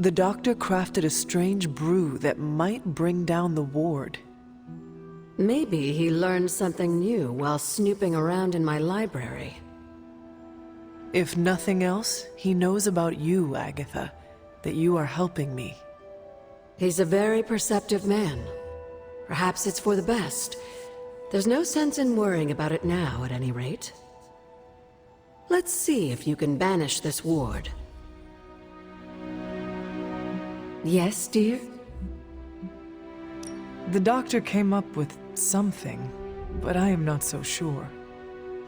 The doctor crafted a strange brew that might bring down the ward. Maybe he learned something new while snooping around in my library. If nothing else, he knows about you, Agatha, that you are helping me. He's a very perceptive man. Perhaps it's for the best. There's no sense in worrying about it now, at any rate. Let's see if you can banish this ward. Yes, dear? The doctor came up with something, but I am not so sure.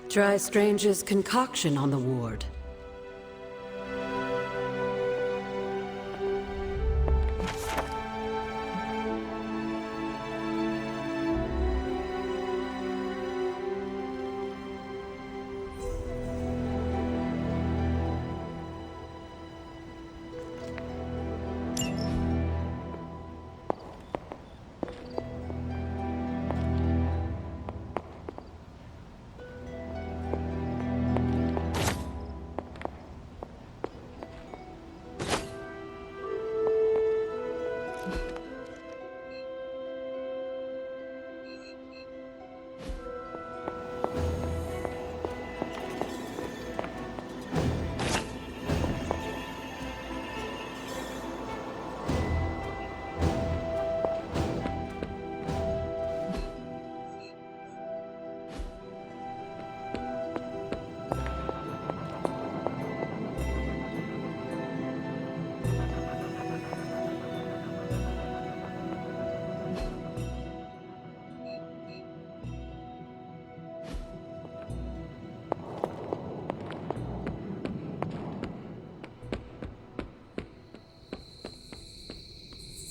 Try Strange's concoction on the ward.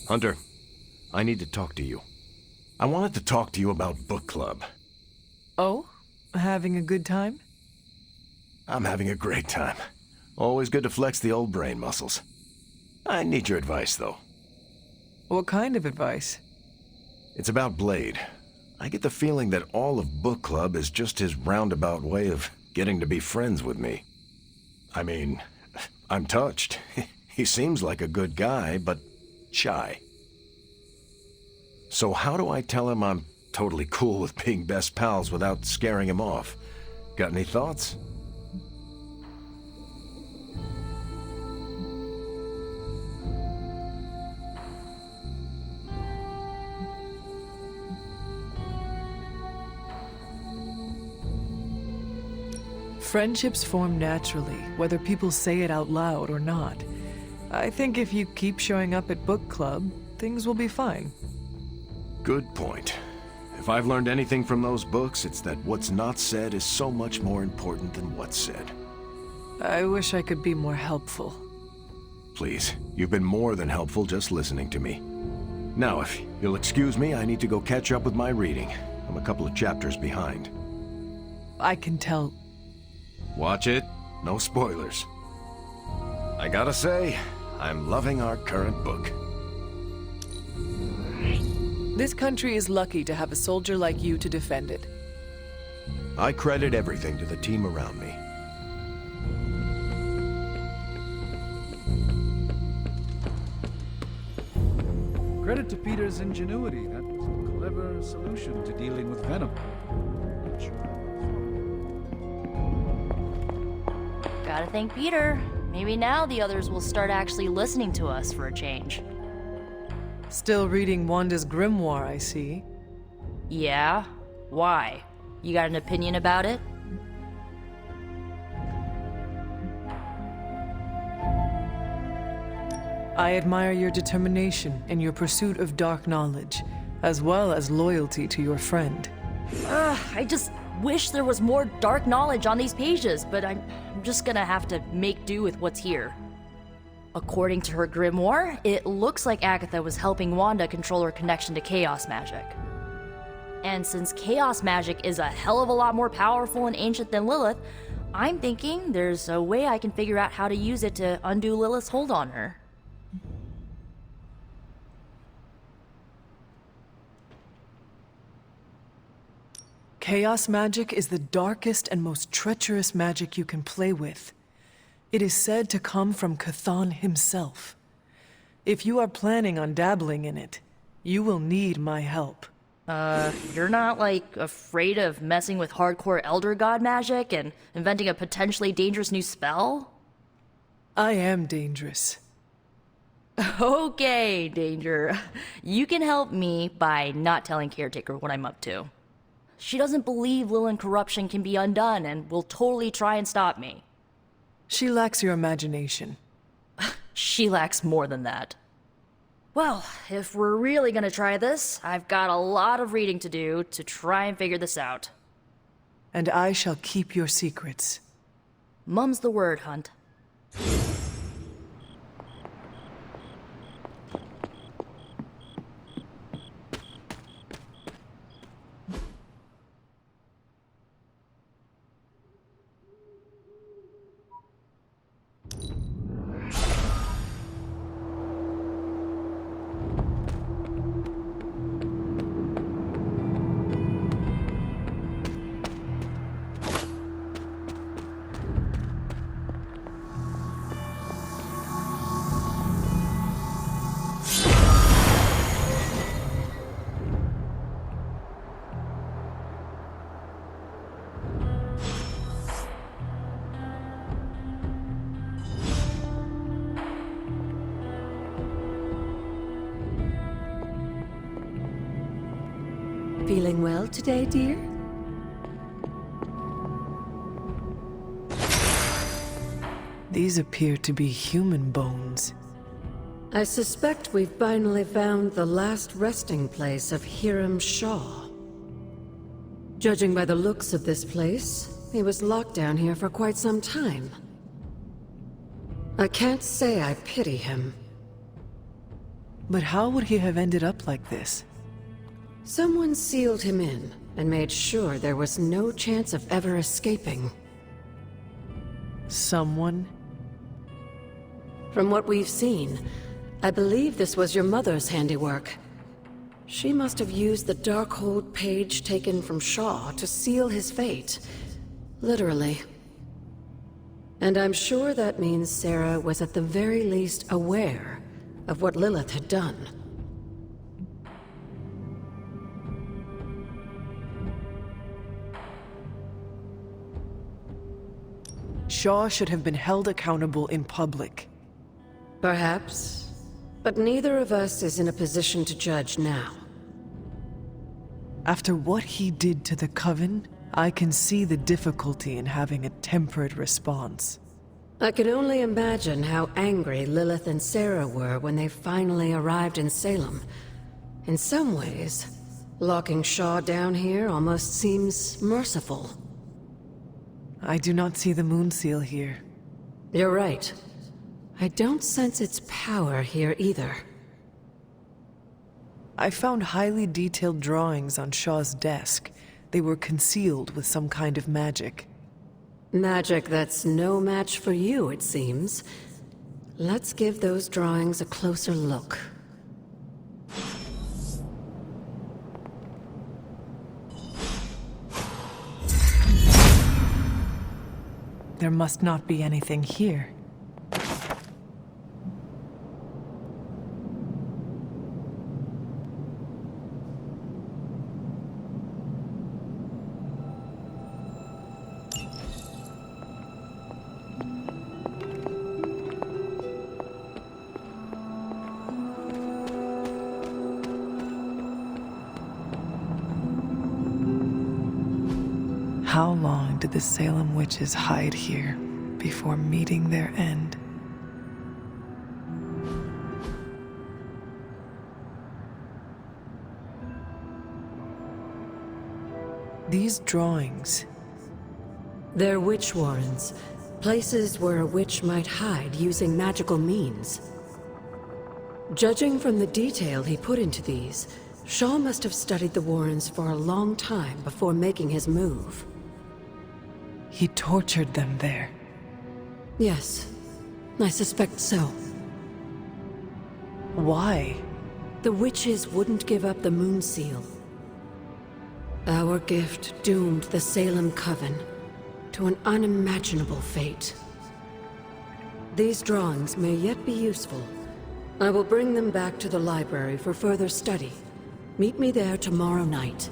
Hunter, I need to talk to you. I wanted to talk to you about book club. Oh? Having a good time? I'm having a great time. Always good to flex the old brain muscles. I need your advice, though. What kind of advice? It's about Blade. I get the feeling that all of book club is just his roundabout way of getting to be friends with me. I mean, I'm touched. He seems like a good guy, but shy. So how do I tell him I'm totally cool with being best pals without scaring him off? Got any thoughts? Friendships form naturally, whether people say it out loud or not. I think if you keep showing up at book club, things will be fine. Good point. If I've learned anything from those books, it's that what's not said is so much more important than what's said. I wish I could be more helpful. Please, you've been more than helpful just listening to me. Now, if you'll excuse me, I need to go catch up with my reading. I'm a couple of chapters behind. I can tell. Watch it. No spoilers. I gotta say, I'm loving our current book. This country is lucky to have a soldier like you to defend it. I credit everything to the team around me. Credit to Peter's ingenuity. That was a clever solution to dealing with Venom. Gotta thank Peter. Maybe now the others will start actually listening to us for a change. Still reading Wanda's grimoire, I see. Yeah? Why? You got an opinion about it? I admire your determination in your pursuit of dark knowledge, as well as loyalty to your friend. I just wish there was more dark knowledge on these pages, but I'm just gonna have to make do with what's here. According to her grimoire, it looks like Agatha was helping Wanda control her connection to chaos magic. And since chaos magic is a hell of a lot more powerful and ancient than Lilith, I'm thinking there's a way I can figure out how to use it to undo Lilith's hold on her. Chaos magic is the darkest and most treacherous magic you can play with. It is said to come from Chthon himself. If you are planning on dabbling in it, you will need my help. You're not, like, afraid of messing with hardcore Elder God magic and inventing a potentially dangerous new spell? I am dangerous. Okay, Danger. You can help me by not telling Caretaker what I'm up to. She doesn't believe Lilith corruption can be undone and will totally try and stop me. She lacks your imagination. She lacks more than that. Well, if we're really gonna try this, I've got a lot of reading to do to try and figure this out. And I shall keep your secrets. Mum's the word, Hunt. Feeling well today, dear? These appear to be human bones. I suspect we've finally found the last resting place of Hiram Shaw. Judging by the looks of this place, he was locked down here for quite some time. I can't say I pity him. But how would he have ended up like this? Someone sealed him in and made sure there was no chance of ever escaping. Someone? From what we've seen, I believe this was your mother's handiwork. She must have used the Darkhold page taken from Shaw to seal his fate. Literally. And I'm sure that means Sarah was at the very least aware of what Lilith had done. Shaw should have been held accountable in public. Perhaps. But neither of us is in a position to judge now. After what he did to the Coven, I can see the difficulty in having a tempered response. I can only imagine how angry Lilith and Sarah were when they finally arrived in Salem. In some ways, locking Shaw down here almost seems merciful. I do not see the moon seal here. You're right. I don't sense its power here either. I found highly detailed drawings on Shaw's desk. They were concealed with some kind of magic. Magic that's no match for you, it seems. Let's give those drawings a closer look. There must not be anything here. How long did the Salem witches hide here before meeting their end? These drawings. They're witch warrens, places where a witch might hide using magical means. Judging from the detail he put into these, Shaw must have studied the warrens for a long time before making his move. He tortured them there. Yes, I suspect so. Why? The witches wouldn't give up the moon seal. Our gift doomed the Salem Coven to an unimaginable fate. These drawings may yet be useful. I will bring them back to the library for further study. Meet me there tomorrow night.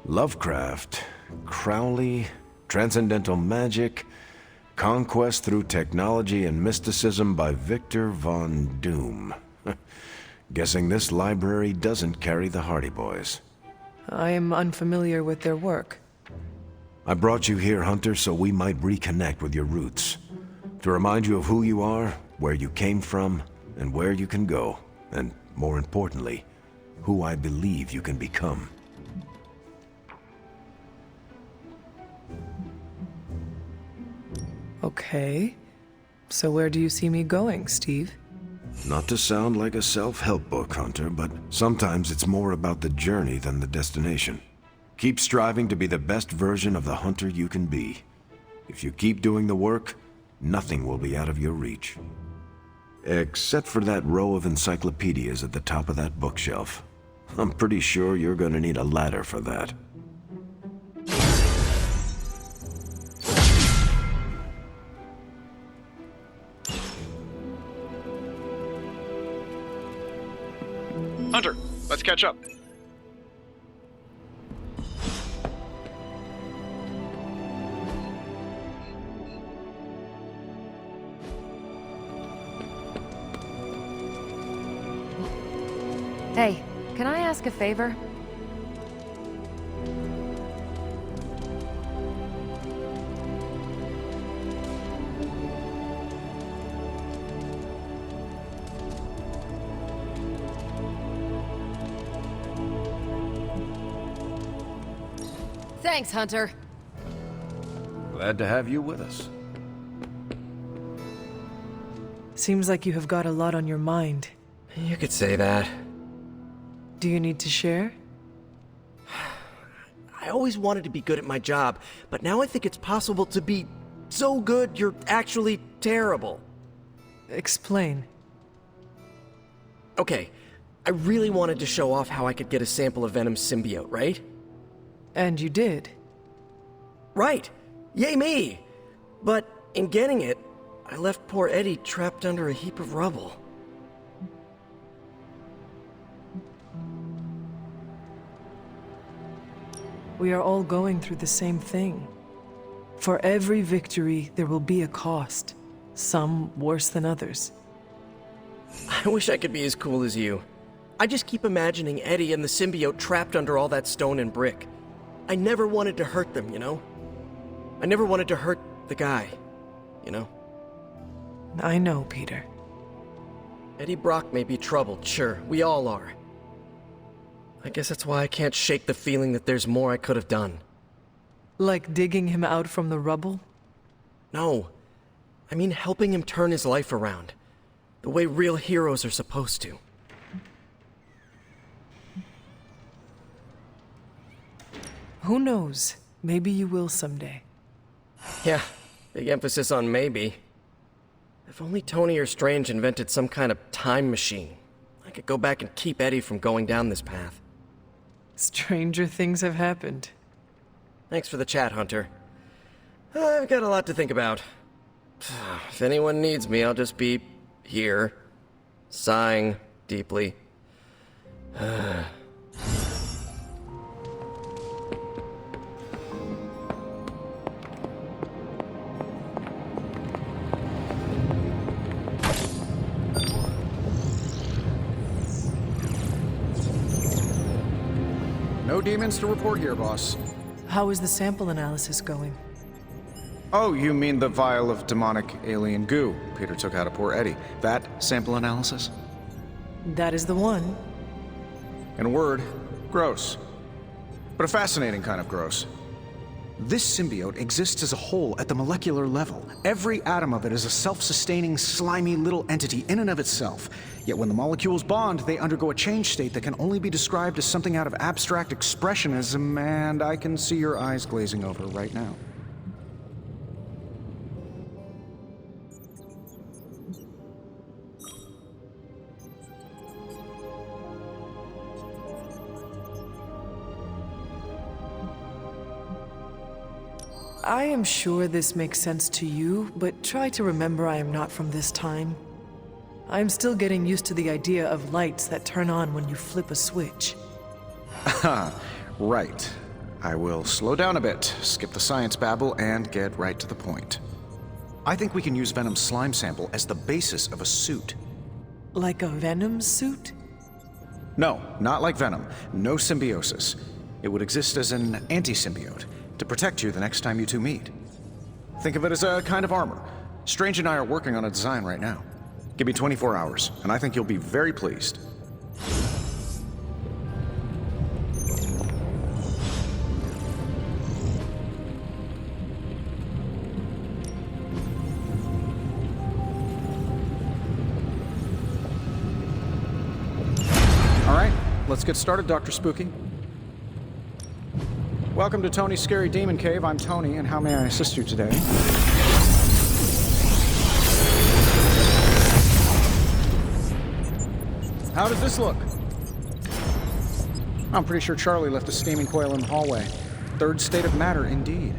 Lovecraft, Crowley, transcendental magic, conquest through technology and mysticism by Victor Von Doom. Guessing this library doesn't carry the Hardy Boys. I am unfamiliar with their work. I brought you here, Hunter, so we might reconnect with your roots. To remind you of who you are, where you came from, and where you can go. And more importantly, who I believe you can become. Okay. So where do you see me going, Steve? Not to sound like a self-help book, Hunter, but sometimes it's more about the journey than the destination. Keep striving to be the best version of the Hunter you can be. If you keep doing the work, nothing will be out of your reach. Except for that row of encyclopedias at the top of that bookshelf. I'm pretty sure you're gonna need a ladder for that. Hunter, let's catch up. Hey, can I ask a favor? Thanks, Hunter. Glad to have you with us. Seems like you have got a lot on your mind. You could say that. Do you need to share? I always wanted to be good at my job, but now I think it's possible to be so good you're actually terrible. Explain. Okay, I really wanted to show off how I could get a sample of Venom's symbiote, right? And you did. Right! Yay me! But in getting it, I left poor Eddie trapped under a heap of rubble. We are all going through the same thing. For every victory, there will be a cost. Some worse than others. I wish I could be as cool as you. I just keep imagining Eddie and the symbiote trapped under all that stone and brick. I never wanted to hurt them, you know? I never wanted to hurt the guy, you know? I know, Peter. Eddie Brock may be troubled, sure. We all are. I guess that's why I can't shake the feeling that there's more I could have done. Like digging him out from the rubble? No. I mean helping him turn his life around. The way real heroes are supposed to. Who knows? Maybe you will someday. Yeah, big emphasis on maybe. If only Tony or Strange invented some kind of time machine, I could go back and keep Eddie from going down this path. Stranger things have happened. Thanks for the chat, Hunter. I've got a lot to think about. If anyone needs me, I'll just be here, sighing deeply. No demons to report here, boss. How is the sample analysis going? Oh, you mean the vial of demonic alien goo Peter took out of poor Eddie. That sample analysis? That is the one. In a word, gross. But a fascinating kind of gross. This symbiote exists as a whole at the molecular level. Every atom of it is a self-sustaining, slimy little entity in and of itself. Yet when the molecules bond, they undergo a change state that can only be described as something out of abstract expressionism, and I can see your eyes glazing over right now. I am sure this makes sense to you, but try to remember I am not from this time. I am still getting used to the idea of lights that turn on when you flip a switch. Right. I will slow down a bit, skip the science babble, and get right to the point. I think we can use Venom's slime sample as the basis of a suit. Like a Venom suit? No, not like Venom. No symbiosis. It would exist as an anti-symbiote, to protect you the next time you two meet. Think of it as a kind of armor. Strange and I are working on a design right now. Give me 24 hours, and I think you'll be very pleased. All right, let's get started, Dr. Spooky. Welcome to Tony's Scary Demon Cave. I'm Tony, and how may I assist you today? How does this look? I'm pretty sure Charlie left a steaming coil in the hallway. Third state of matter, indeed.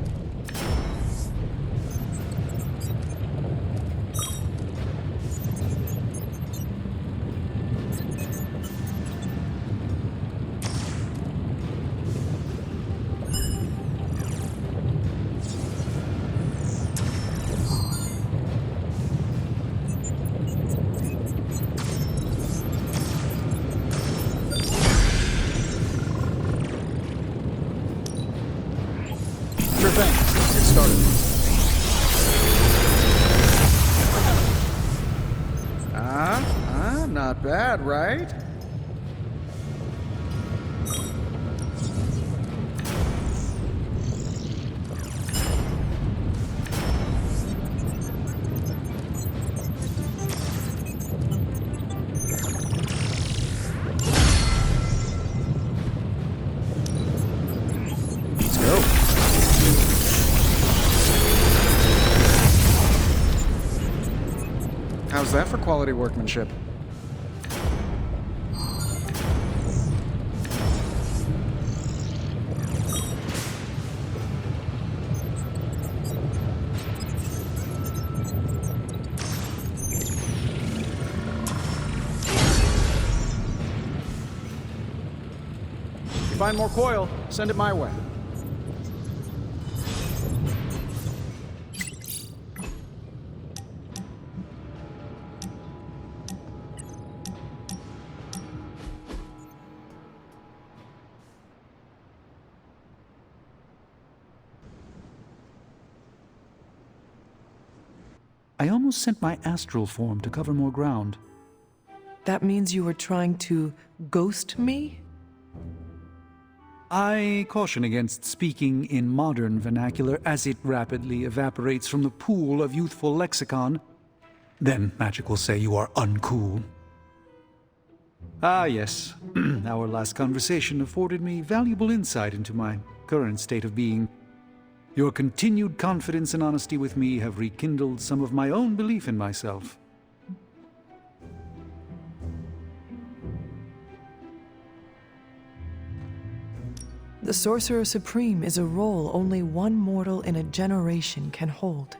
Sure thing. Let's get started. Not bad, right? Let's go. How's that for quality workmanship? If you find more coil, send it my way. I almost sent my astral form to cover more ground. That means you were trying to ghost me? I caution against speaking in modern vernacular as it rapidly evaporates from the pool of youthful lexicon. Then magic will say you are uncool. Ah, yes. Our last conversation afforded me valuable insight into my current state of being. Your continued confidence and honesty with me have rekindled some of my own belief in myself. The Sorcerer Supreme is a role only one mortal in a generation can hold.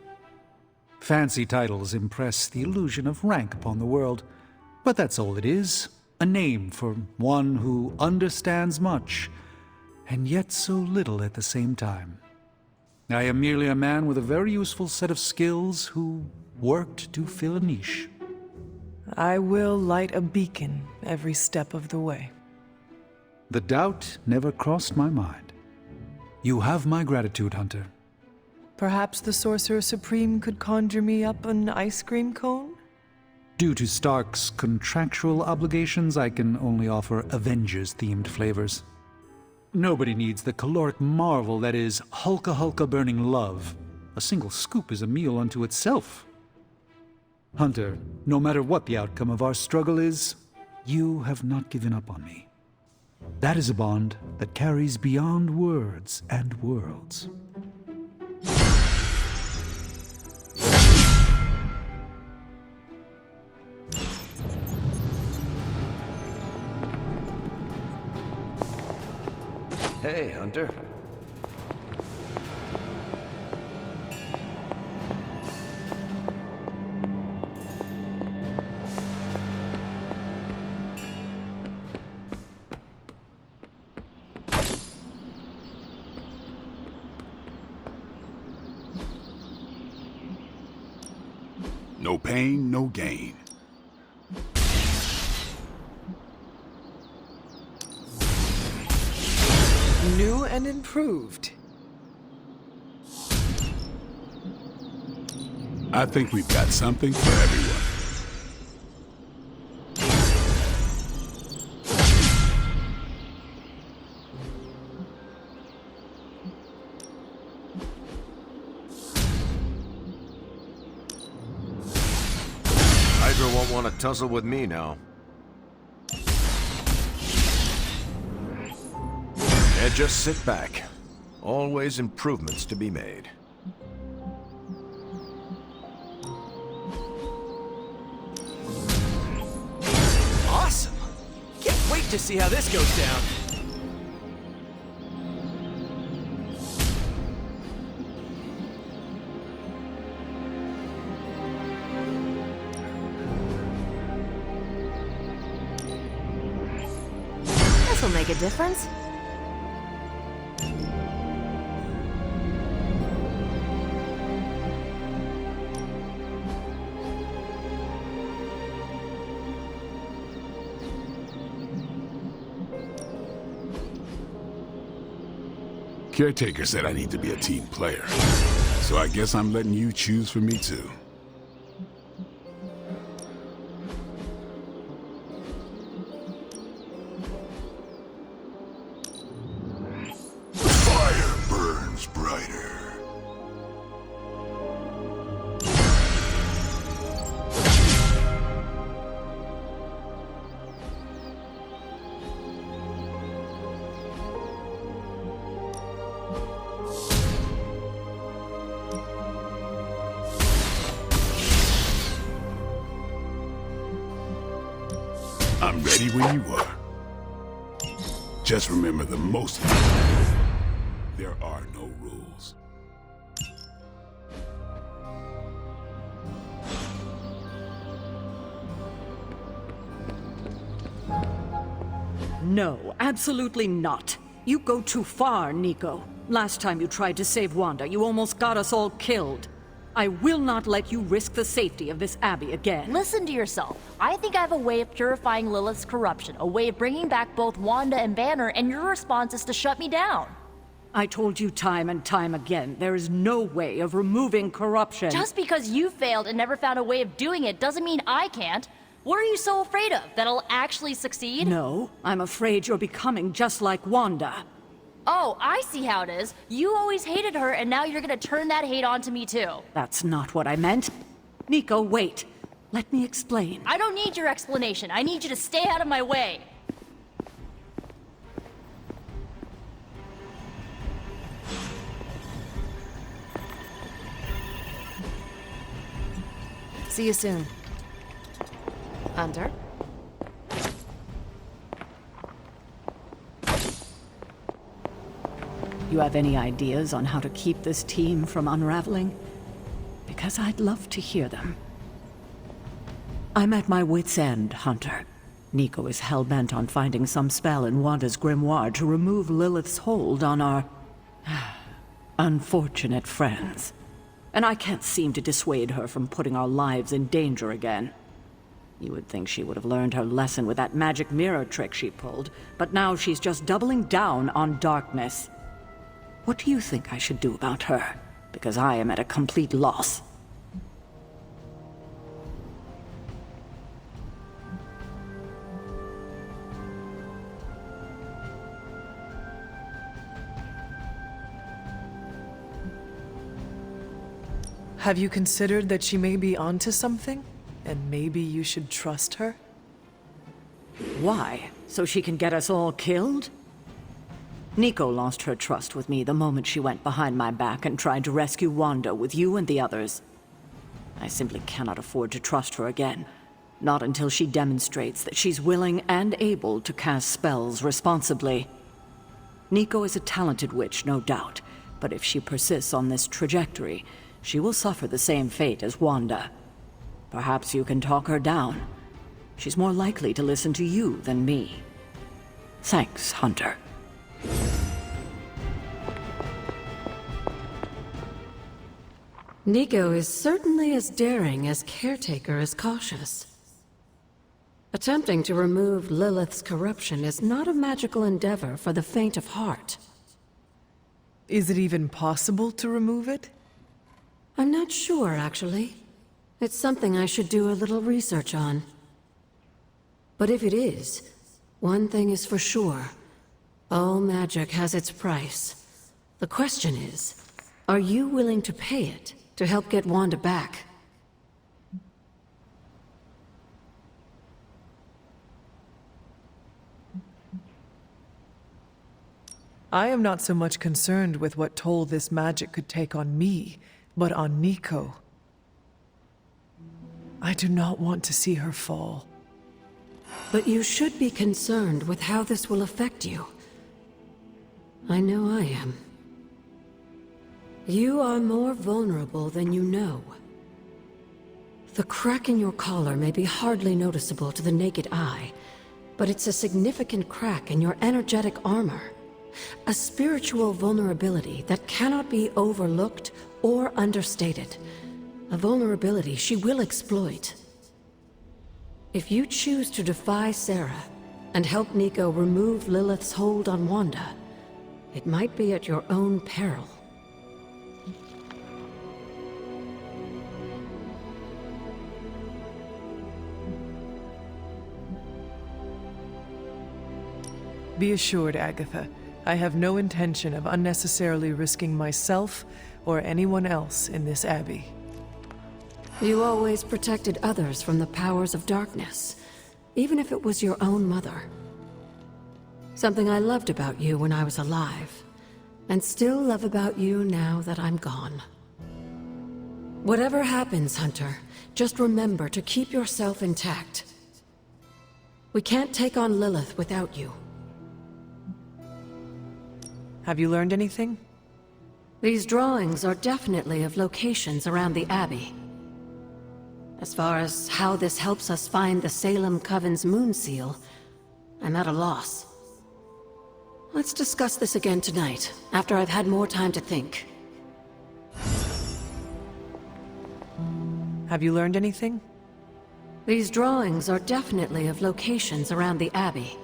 Fancy titles impress the illusion of rank upon the world, but that's all it is. A name for one who understands much, and yet so little at the same time. I am merely a man with a very useful set of skills who worked to fill a niche. I will light a beacon every step of the way. The doubt never crossed my mind. You have my gratitude, Hunter. Perhaps the Sorcerer Supreme could conjure me up an ice cream cone? Due to Stark's contractual obligations, I can only offer Avengers-themed flavors. Nobody needs the caloric marvel that is Hulka Hulka burning love. A single scoop is a meal unto itself. Hunter, no matter what the outcome of our struggle is, you have not given up on me. That is a bond that carries beyond words and worlds. Hey, Hunter. No pain, no gain. New and improved. I think we've got something for everyone. Hydra won't want to tussle with me now. And just sit back. Always improvements to be made. Awesome! Can't wait to see how this goes down. This will make a difference. Caretaker said I need to be a team player, so I guess I'm letting you choose for me too. The fire burns brighter. I'm ready when you are. Just remember the most important thing. There are no rules. No, absolutely not. You go too far, Nico. Last time you tried to save Wanda, you almost got us all killed. I will not let you risk the safety of this abbey again. Listen to yourself. I think I have a way of purifying Lilith's corruption, a way of bringing back both Wanda and Banner, and your response is to shut me down. I told you time and time again, there is no way of removing corruption. Just because you failed and never found a way of doing it doesn't mean I can't. What are you so afraid of? That I'll actually succeed? No, I'm afraid you're becoming just like Wanda. Oh, I see how it is. You always hated her, and now you're gonna turn that hate onto me too. That's not what I meant. Nico, wait. Let me explain. I don't need your explanation. I need you to stay out of my way. See you soon. Hunter? You have any ideas on how to keep this team from unraveling? Because I'd love to hear them. I'm at my wit's end, Hunter. Nico is hell-bent on finding some spell in Wanda's grimoire to remove Lilith's hold on our unfortunate friends. And I can't seem to dissuade her from putting our lives in danger again. You would think she would have learned her lesson with that magic mirror trick she pulled, but now she's just doubling down on darkness. What do you think I should do about her? Because I am at a complete loss. Have you considered that she may be onto something? And maybe you should trust her? Why? So she can get us all killed? Nico lost her trust with me the moment she went behind my back and tried to rescue Wanda with you and the others. I simply cannot afford to trust her again. Not until she demonstrates that she's willing and able to cast spells responsibly. Nico is a talented witch, no doubt, but if she persists on this trajectory, she will suffer the same fate as Wanda. Perhaps you can talk her down. She's more likely to listen to you than me. Thanks, Hunter. Nico is certainly as daring as Caretaker is cautious. Attempting to remove Lilith's corruption is not a magical endeavor for the faint of heart. Is it even possible to remove it? I'm not sure, actually. It's something I should do a little research on. But if it is, one thing is for sure. All magic has its price. The question is, are you willing to pay it to help get Wanda back? I am not so much concerned with what toll this magic could take on me, but on Nico. I do not want to see her fall. But you should be concerned with how this will affect you. I know I am. You are more vulnerable than you know. The crack in your collar may be hardly noticeable to the naked eye, but it's a significant crack in your energetic armor. A spiritual vulnerability that cannot be overlooked or understated. A vulnerability she will exploit. If you choose to defy Sarah and help Nico remove Lilith's hold on Wanda, it might be at your own peril. Be assured, Agatha, I have no intention of unnecessarily risking myself or anyone else in this abbey. You always protected others from the powers of darkness, even if it was your own mother. Something I loved about you when I was alive, and still love about you now that I'm gone. Whatever happens, Hunter, just remember to keep yourself intact. We can't take on Lilith without you. Have you learned anything? These drawings are definitely of locations around the Abbey. As far as how this helps us find the Salem Coven's moon seal, I'm at a loss. Let's discuss this again tonight, after I've had more time to think. Have you learned anything? These drawings are definitely of locations around the Abbey.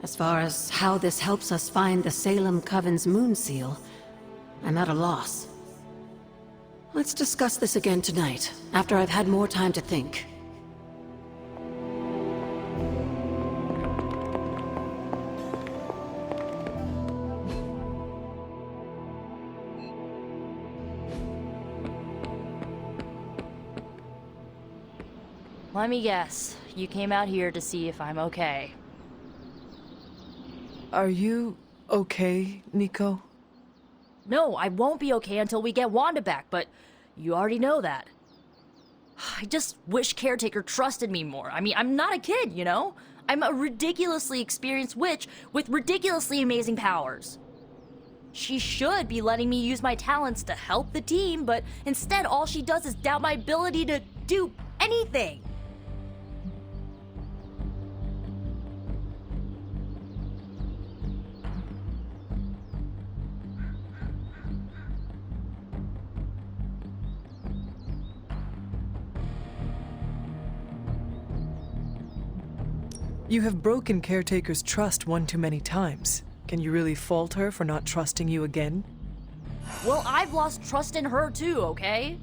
As far as how this helps us find the Salem Coven's moon seal, I'm at a loss. Let's discuss this again tonight, after I've had more time to think. Let me guess. You came out here to see if I'm okay. Are you okay, Nico? No, I won't be okay until we get Wanda back, but you already know that. I just wish Caretaker trusted me more. I mean, I'm not a kid, you know? I'm a ridiculously experienced witch with ridiculously amazing powers. She should be letting me use my talents to help the team, but instead all she does is doubt my ability to do anything. You have broken Caretaker's trust one too many times. Can you really fault her for not trusting you again? Well, I've lost trust in her too, okay?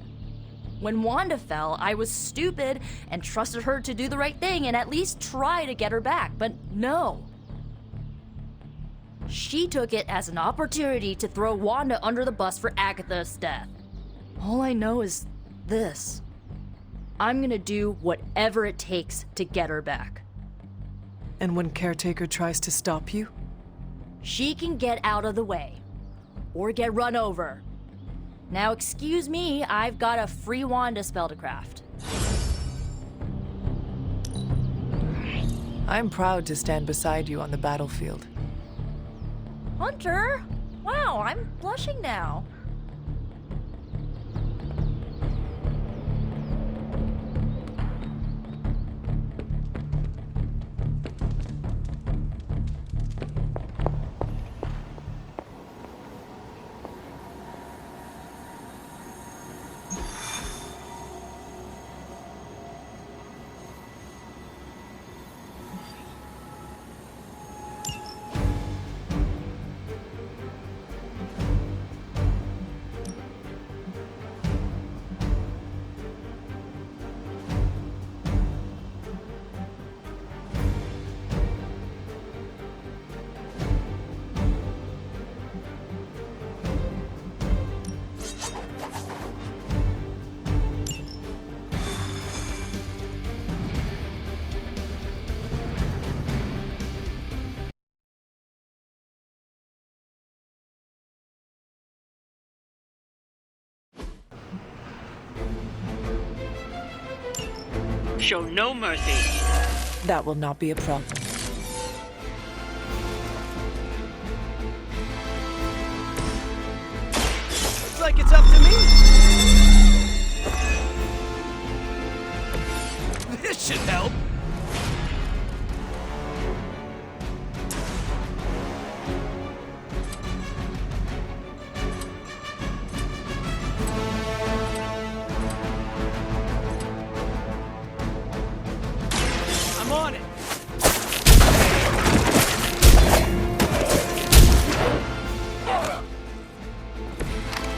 When Wanda fell, I was stupid and trusted her to do the right thing and at least try to get her back, but no. She took it as an opportunity to throw Wanda under the bus for Agatha's death. All I know is this. I'm gonna do whatever it takes to get her back. And when Caretaker tries to stop you? She can get out of the way. Or get run over. Now excuse me, I've got a free Wanda spell to craft. I'm proud to stand beside you on the battlefield. Hunter? Wow, I'm blushing now. Show no mercy. That will not be a problem. Looks like it's up to me. This should help.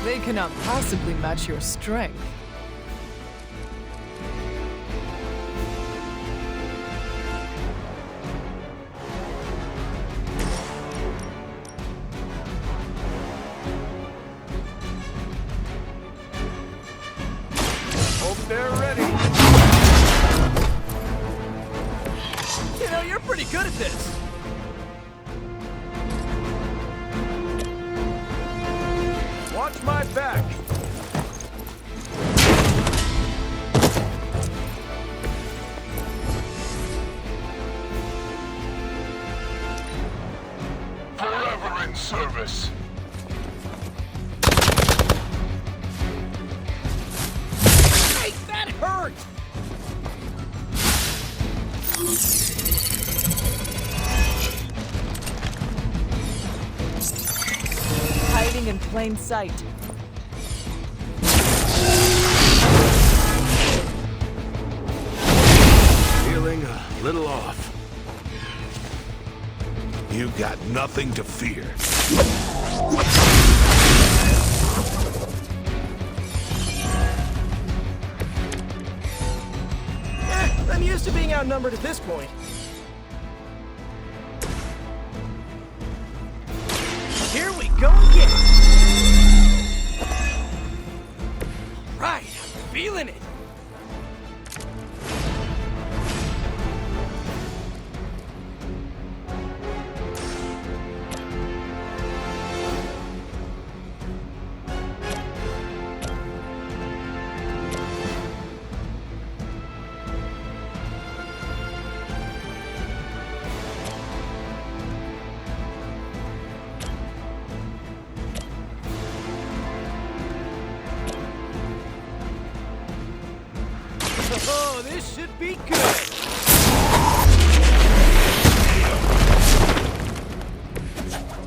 They cannot possibly match your strength. Hope they're ready. You know, you're pretty good at this. Watch my back. Forever in service. Hey, that hurt! Hiding in plain sight. Feeling a little off. You got nothing to fear. I'm used to being outnumbered at this point. Here we go again. Right, I'm feeling it. Oh, this should be good.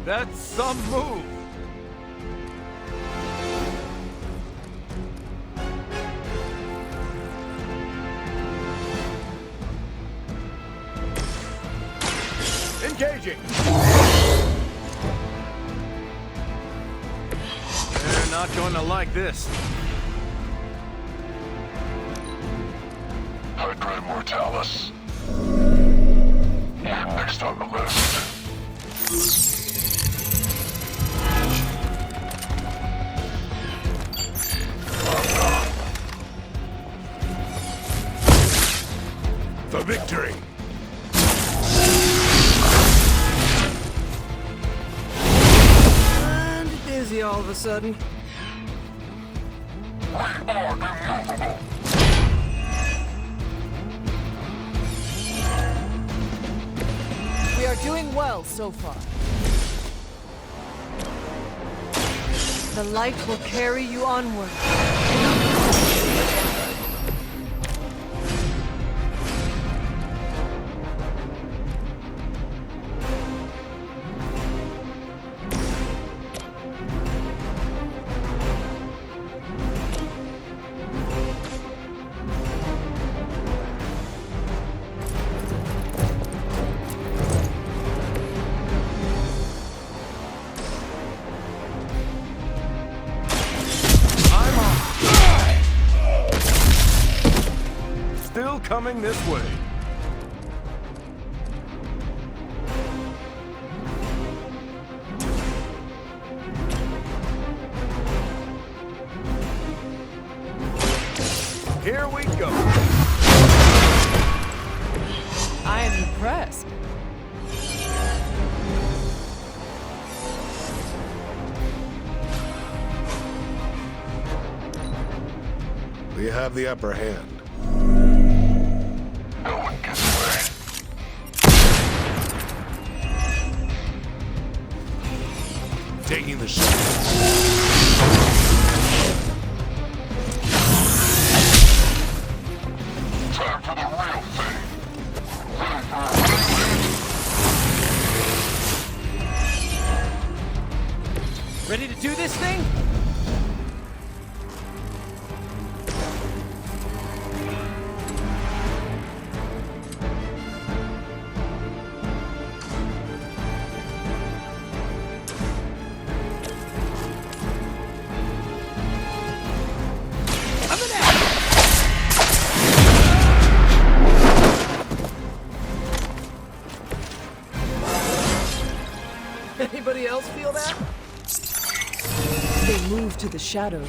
That's some move. Engaging! They're not going to like this. Hydra Mortalis. You're next on the list. For victory! And dizzy all of a sudden. We are doing well so far. The light will carry you onward. Coming this way. Here we go. I am impressed. We have the upper hand. No one gets away. Taking the shot. Time for the real thing. Ready for a rally. Ready to do this thing? Anybody else feel that? They move to the shadows.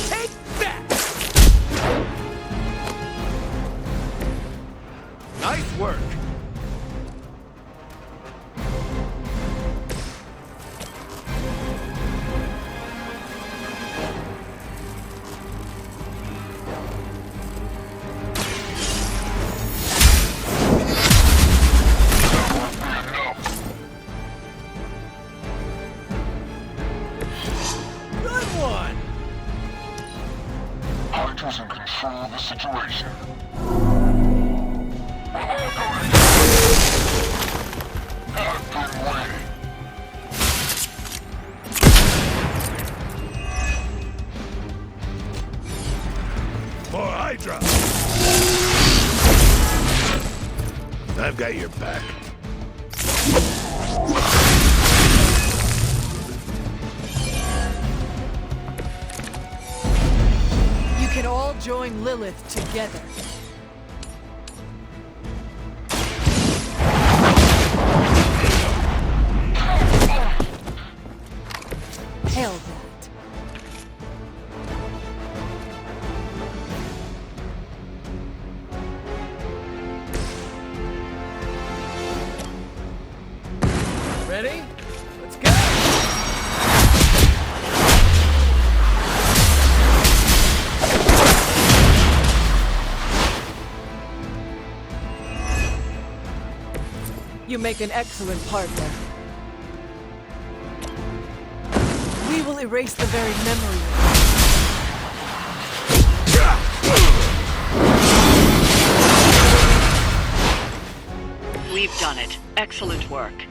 Take that! Nice work. Hydra's in control of the situation. I've been waiting. For Hydra! I've got your back. You can all join Lilith together. Hail that. Ready? Let's go! You make an excellent partner. We will erase the very memory. We've done it. Excellent work.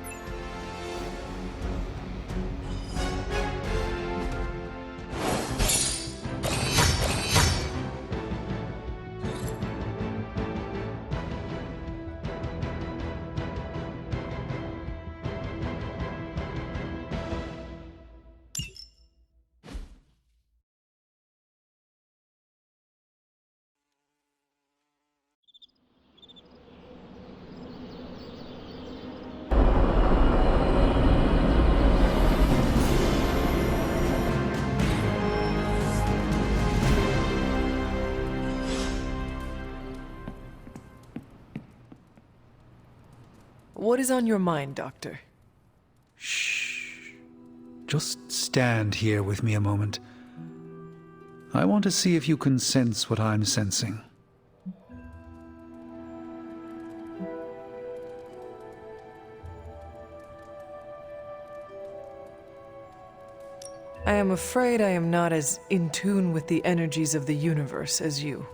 What is on your mind, Doctor? Shh. Just stand here with me a moment. I want to see if you can sense what I'm sensing. I am afraid I am not as in tune with the energies of the universe as you.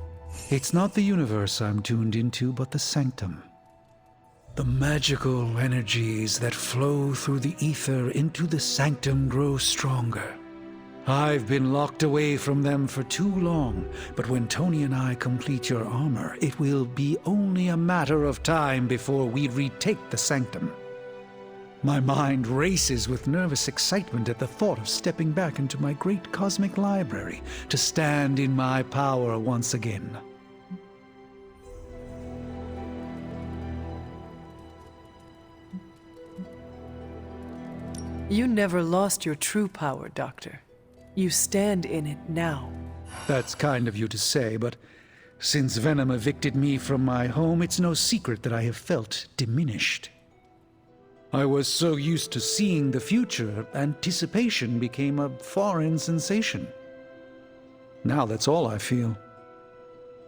It's not the universe I'm tuned into, but the Sanctum. The magical energies that flow through the ether into the Sanctum grow stronger. I've been locked away from them for too long, but when Tony and I complete your armor, it will be only a matter of time before we retake the Sanctum. My mind races with nervous excitement at the thought of stepping back into my great cosmic library to stand in my power once again. You never lost your true power, Doctor. You stand in it now. That's kind of you to say, but since Venom evicted me from my home, it's no secret that I have felt diminished. I was so used to seeing the future, anticipation became a foreign sensation. Now that's all I feel.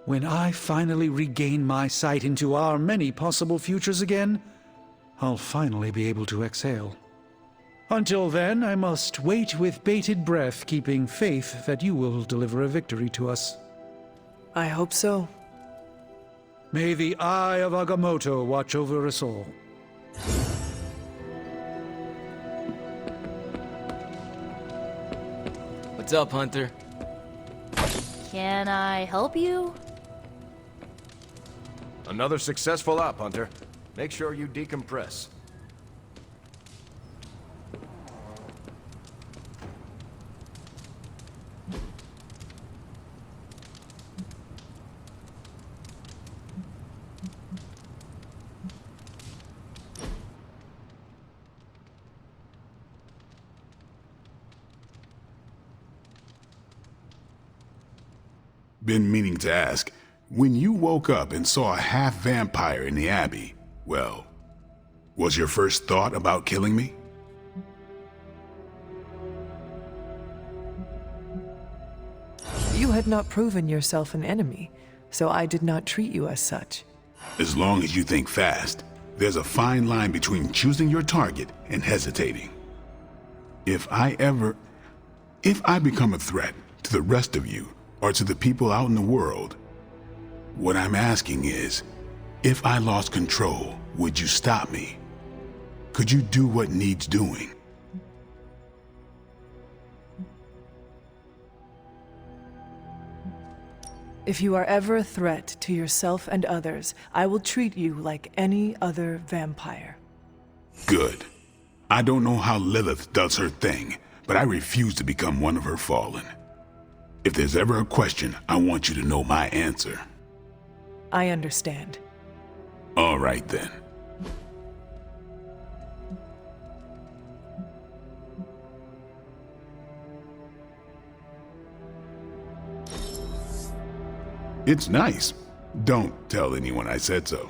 When I finally regain my sight into our many possible futures again, I'll finally be able to exhale. Until then, I must wait with bated breath, keeping faith that you will deliver a victory to us. I hope so. May the Eye of Agamotto watch over us all. What's up, Hunter? Can I help you? Another successful op, Hunter. Make sure you decompress. Been meaning to ask, when you woke up and saw a half-vampire in the Abbey, well, was your first thought about killing me? You had not proven yourself an enemy, so I did not treat you as such. As long as you think fast, there's a fine line between choosing your target and hesitating. If I become a threat to the rest of you, or to the people out in the world, what I'm asking is, if I lost control, would you stop me? Could you do what needs doing? If you are ever a threat to yourself and others, I will treat you like any other vampire. Good. I don't know how Lilith does her thing, but I refuse to become one of her fallen. If there's ever a question, I want you to know my answer. I understand. All right, then. It's nice. Don't tell anyone I said so.